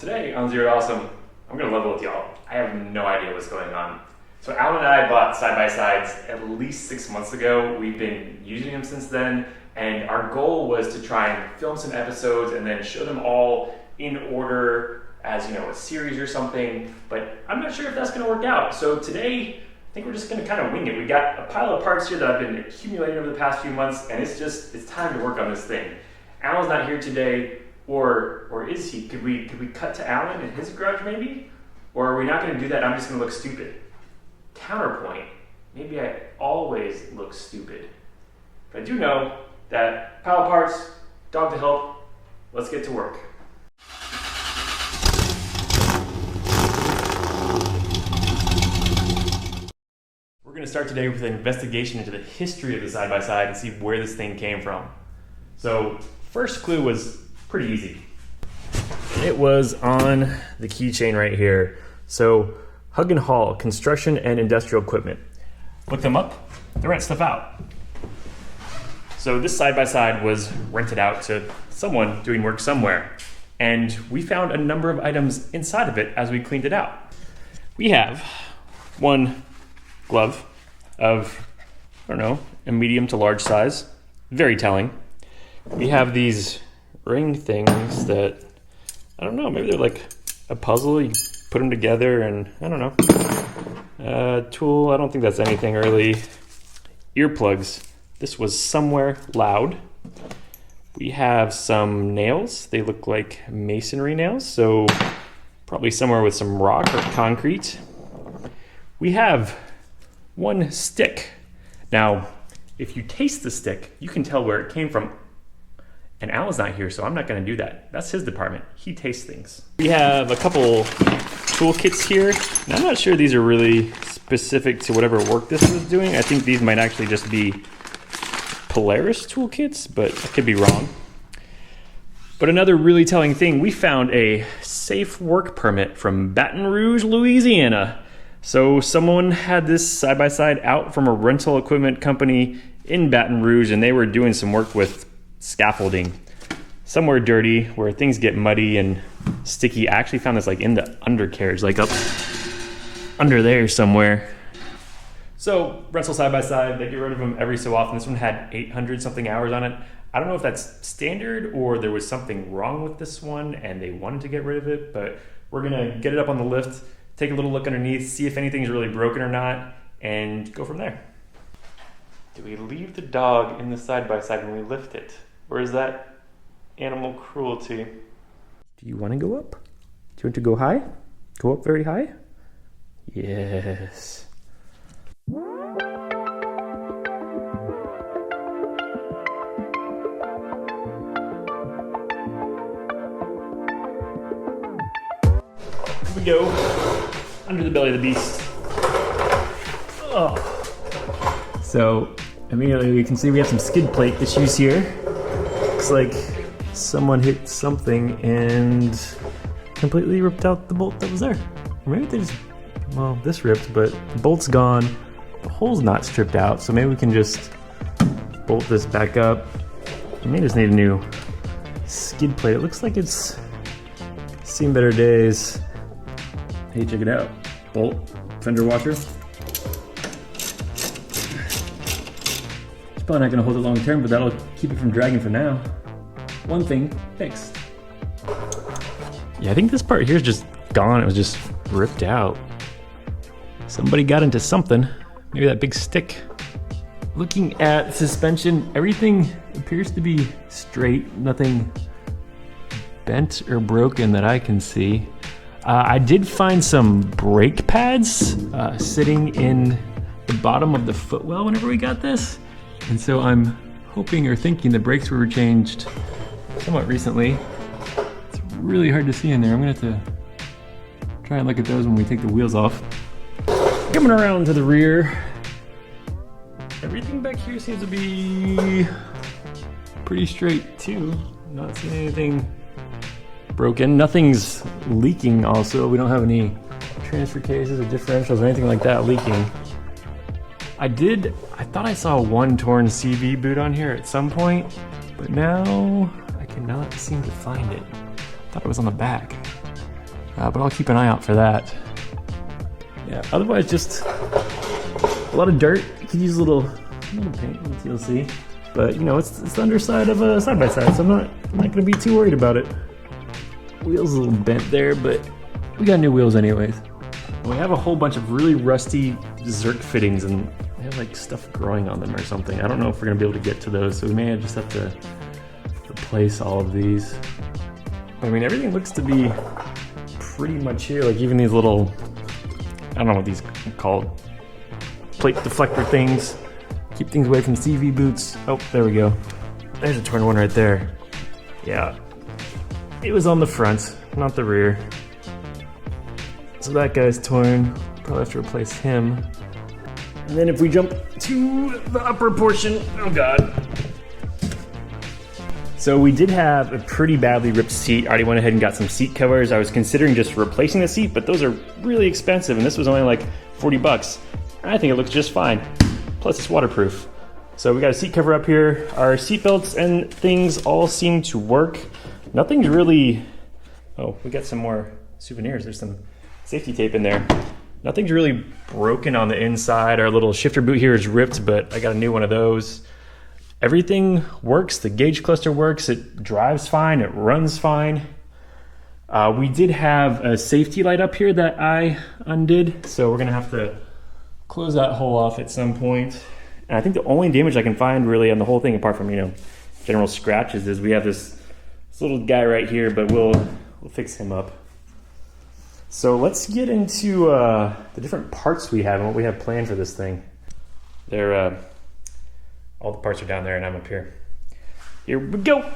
Today on Zero to Awesome, I'm gonna level with y'all. I have no idea what's going on. So Alan and I bought side-by-sides at least 6 months ago. We've been using them since then, and our goal was to try and film some episodes and then show them all in order as, a series or something, but I'm not sure if that's gonna work out. So today, I think we're just gonna kind of wing it. We got a pile of parts here that I've been accumulating over the past few months, and it's time to work on this thing. Alan's not here today, or is he? Could we cut to Alan in his garage maybe? Or are we not gonna do that? I'm just gonna look stupid. Counterpoint, maybe I always look stupid. But I do know that pile of parts, dog to help, let's get to work. We're gonna start today with an investigation into the history of the side-by-side and see where this thing came from. So, first clue was pretty easy. It was on the keychain right here. So, Hug and Haul, construction and industrial equipment. Look them up, they rent stuff out. So this side-by-side was rented out to someone doing work somewhere. And we found a number of items inside of it as we cleaned it out. We have one glove of, a medium to large size. Very telling. We have these ring things that, maybe they're like a puzzle. You put them together and, tool, I don't think that's anything really. Earplugs. This was somewhere loud. We have some nails. They look like masonry nails, so probably somewhere with some rock or concrete. We have one stick. Now, if you taste the stick, you can tell where it came from. And Alan's not here, so I'm not gonna do that. That's his department. He tastes things. We have a couple toolkits here. And I'm not sure these are really specific to whatever work this is doing. I think these might actually just be Polaris toolkits, but I could be wrong. But another really telling thing, we found a safe work permit from Baton Rouge, Louisiana. So someone had this side-by-side out from a rental equipment company in Baton Rouge, and they were doing some work with scaffolding. Somewhere dirty, where things get muddy and sticky. I actually found this in the undercarriage, up under there somewhere. So, rental side-by-side, they get rid of them every so often. This one had 800 something hours on it. I don't know if that's standard or there was something wrong with this one and they wanted to get rid of it, but we're gonna get it up on the lift, take a little look underneath, see if anything's really broken or not, and go from there. Do we leave the dog in the side-by-side when we lift it? Or is that animal cruelty? Do you want to go up? Do you want to go high? Go up very high? Yes. Here we go. Under the belly of the beast. Oh. So immediately we can see we have some skid plate issues here. Looks like someone hit something and completely ripped out the bolt that was there. Or maybe they just, this ripped, but the bolt's gone. The hole's not stripped out, so maybe we can just bolt this back up. We may just need a new skid plate. It looks like it's seen better days. Hey, check it out. Bolt, fender washer. It's probably not gonna hold it long term, but that'll keep it from dragging for now. One thing fixed. Yeah, I think this part here is just gone. It was just ripped out. Somebody got into something. Maybe that big stick. Looking at suspension, everything appears to be straight. Nothing bent or broken that I can see. I did find some brake pads sitting in the bottom of the footwell whenever we got this. And so I'm hoping or thinking the brakes were changed somewhat recently. It's really hard to see in there. I'm gonna have to try and look at those when we take the wheels off. Coming around to the rear. Everything back here seems to be pretty straight too. Not seeing anything broken. Nothing's leaking also. We don't have any transfer cases or differentials or anything like that leaking. I thought I saw one torn CV boot on here at some point, but now I cannot seem to find it. I thought it was on the back. but I'll keep an eye out for that. Yeah, otherwise just a lot of dirt. You could use a little paint with TLC. But you know, it's the underside of a side-by-side, so I'm not gonna be too worried about it. Wheels a little bent there, but we got new wheels anyways. And we have a whole bunch of really rusty Zerk fittings, and they have like stuff growing on them or something. I don't know if we're gonna be able to get to those, so we may just have to replace all of these. But I mean, everything looks to be pretty much here. Like even these little, I don't know what these are called, plate deflector things. Keep things away from CV boots. Oh, there we go. There's a torn one right there. Yeah. It was on the front, not the rear. So that guy's torn. Probably have to replace him. And then if we jump to the upper portion, oh God. So we did have a pretty badly ripped seat. I already went ahead and got some seat covers. I was considering just replacing the seat, but those are really expensive, and this was only like 40 bucks. I think it looks just fine. Plus it's waterproof. So we got a seat cover up here. Our seat belts and things all seem to work. Nothing's really, oh, we got some more souvenirs. There's some safety tape in there. Nothing's really broken on the inside. Our little shifter boot here is ripped, but I got a new one of those. Everything works. The gauge cluster works. It drives fine. It runs fine. We did have a safety light up here that I undid, so we're gonna have to close that hole off at some point. And I think the only damage I can find really on the whole thing, apart from, you know, general scratches, is we have this little guy right here, but we'll fix him up. So let's get into the different parts we have and what we have planned for this thing. They're all the parts are down there and I'm up here. Here we go.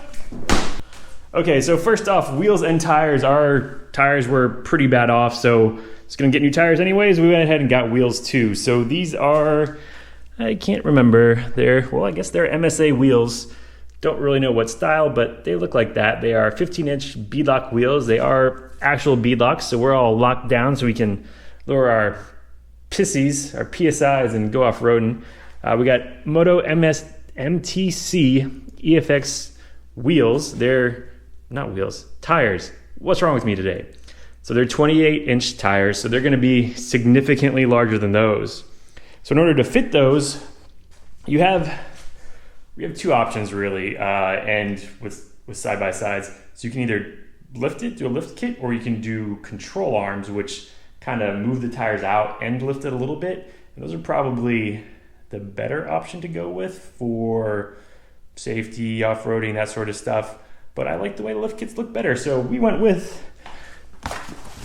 Okay, so first off, wheels and tires. Our tires were pretty bad off, so it's gonna get new tires anyways. We went ahead and got wheels too. So these are, I can't remember, well, I guess they're MSA wheels. Don't really know what style, but they look like that. They are 15-inch beadlock wheels. They are actual beadlocks, so we're all locked down so we can lower our PSIs and go off-roading. We got Moto MTC EFX wheels. They're not wheels, tires. What's wrong with me today? So they're 28-inch tires, so they're gonna be significantly larger than those. So in order to fit those, we have two options really, and with side-by-sides. So you can either lift it, do a lift kit, or you can do control arms, which kind of move the tires out and lift it a little bit. And those are probably the better option to go with for safety, off-roading, that sort of stuff. But I like the way the lift kits look better, so we went with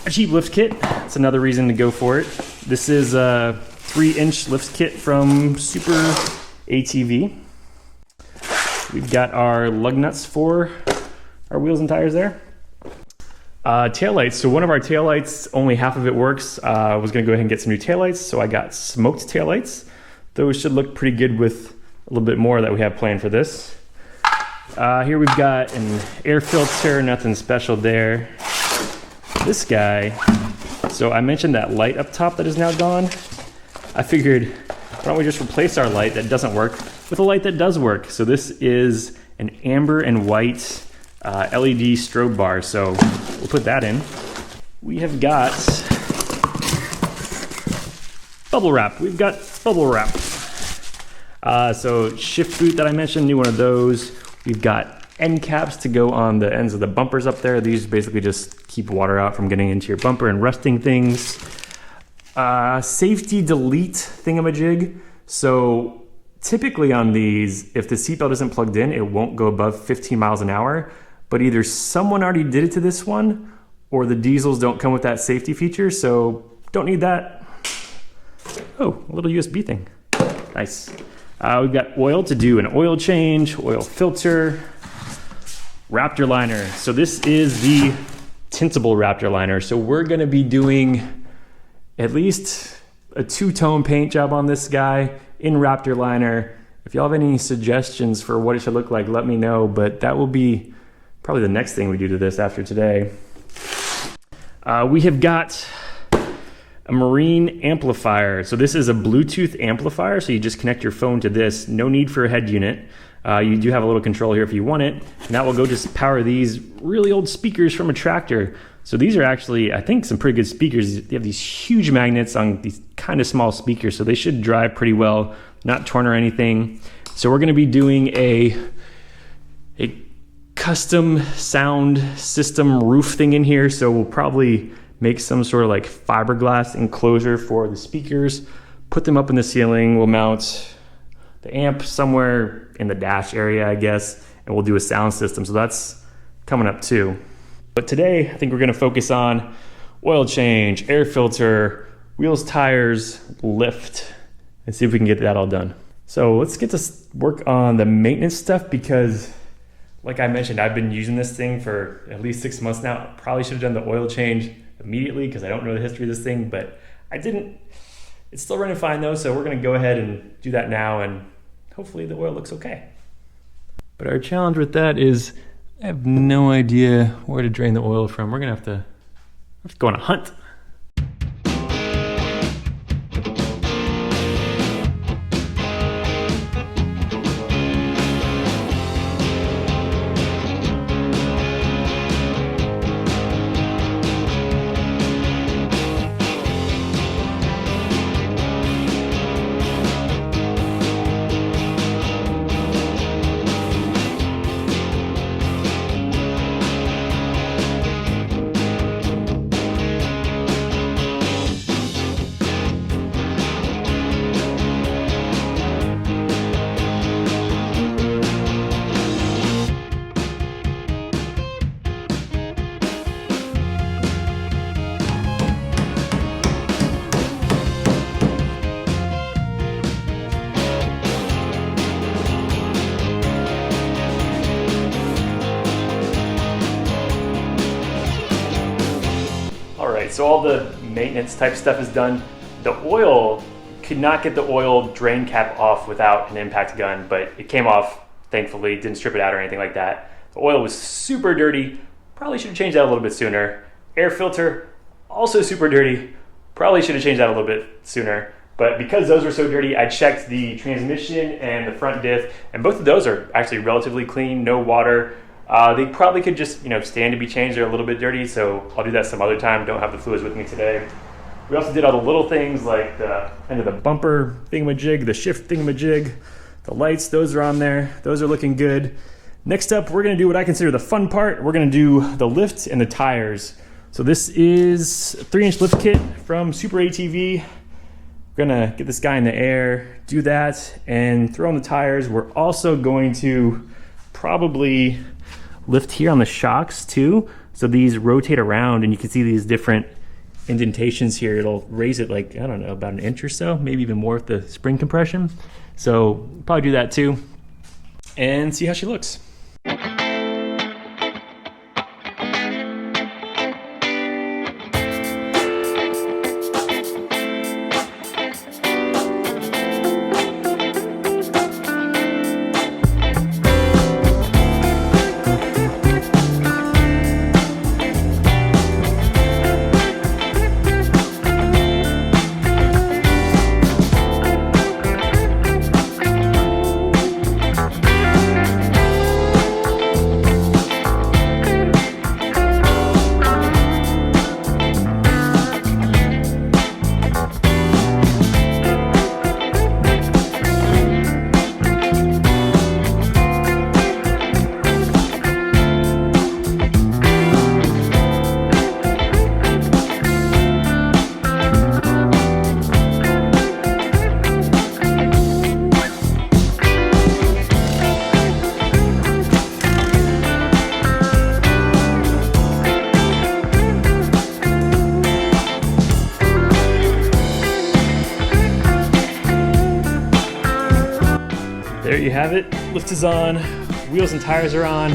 a cheap lift kit. That's another reason to go for it. This is a 3-inch lift kit from Super ATV. We've got our lug nuts for our wheels and tires there. Taillights. So one of our taillights, only half of it works. I was gonna go ahead and get some new taillights, so I got smoked taillights. Those should look pretty good with a little bit more that we have planned for this. Here we've got an air filter, nothing special there. This guy, so I mentioned that light up top that is now gone. I figured, why don't we just replace our light that doesn't work with a light that does work. So this is an amber and white LED strobe bar. So we'll put that in. We have got bubble wrap. We've got bubble wrap. So shift boot that I mentioned, new one of those. We've got end caps to go on the ends of the bumpers up there. These basically just keep water out from getting into your bumper and rusting things. Safety delete thingamajig. So typically on these, if the seatbelt isn't plugged in, it won't go above 15 miles an hour, but either someone already did it to this one or the diesels don't come with that safety feature, so don't need that. Oh, a little USB thing. Nice. We've got oil to do an oil change, oil filter, Raptor liner. So this is the tintable Raptor liner. So we're gonna be doing at least a 2-tone paint job on this guy in Raptor liner. If y'all have any suggestions for what it should look like, let me know, but that will be probably the next thing we do to this after today. We have got a marine amplifier. So this is a Bluetooth amplifier, so you just connect your phone to this. No need for a head unit. You do have a little control here if you want it, and that will go just power these really old speakers from a tractor. So these are actually, I think, some pretty good speakers. They have these huge magnets on these kind of small speakers, so they should drive pretty well, not torn or anything. So we're gonna be doing a custom sound system roof thing in here. So we'll probably make some sort of like fiberglass enclosure for the speakers, put them up in the ceiling. We'll mount the amp somewhere in the dash area, I guess, and we'll do a sound system. So that's coming up too. But today, I think we're gonna focus on oil change, air filter, wheels, tires, lift, and see if we can get that all done. So let's get to work on the maintenance stuff, because like I mentioned, I've been using this thing for at least 6 months now. Probably should have done the oil change immediately because I don't know the history of this thing, but I didn't. It's still running fine though, so we're gonna go ahead and do that now, and hopefully the oil looks okay. But our challenge with that is I have no idea where to drain the oil from. We're gonna have to go on a hunt. So all the maintenance type stuff is done. The oil, could not get the oil drain cap off without an impact gun, but it came off, thankfully, didn't strip it out or anything like that. The oil was super dirty, probably should have changed that a little bit sooner. Air filter, also super dirty, probably should have changed that a little bit sooner. But because those were so dirty, I checked the transmission and the front diff, and both of those are actually relatively clean, no water. They probably could just, stand to be changed. They're a little bit dirty, so I'll do that some other time. Don't have the fluids with me today. We also did all the little things like the end of the bumper thingamajig, the shift thingamajig, the lights, those are on there. Those are looking good. Next up, we're gonna do what I consider the fun part. We're gonna do the lift and the tires. So this is a 3-inch lift kit from Super ATV. We're gonna get this guy in the air, do that, and throw on the tires. We're also going to probably lift here on the shocks too. So these rotate around and you can see these different indentations here. It'll raise it like, I don't know, about an inch or so, maybe even more with the spring compression. So probably do that too and see how she looks. There you have it. Lift is on, wheels and tires are on,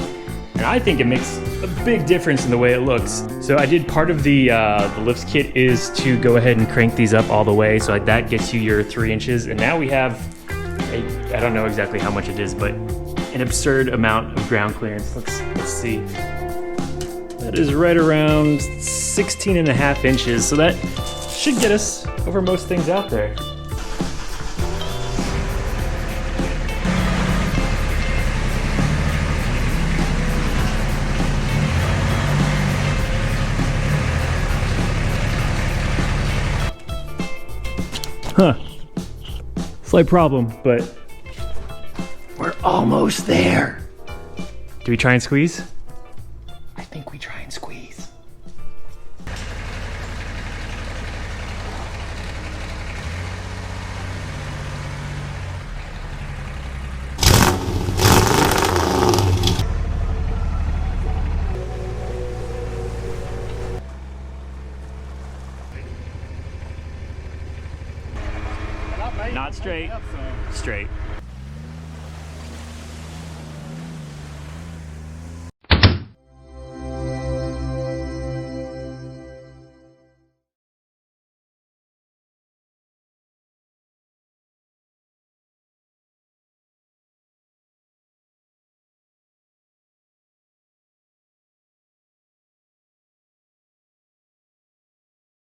and I think it makes a big difference in the way it looks. So I did part of the lift kit is to go ahead and crank these up all the way, so that gets you your 3 inches, and now we have I don't know exactly how much it is, but an absurd amount of ground clearance. Let's see. That is right around 16.5 inches, so that should get us over most things out there. Huh. Slight problem, but we're almost there. Do we try and squeeze? I think we try and squeeze. Not straight. Straight.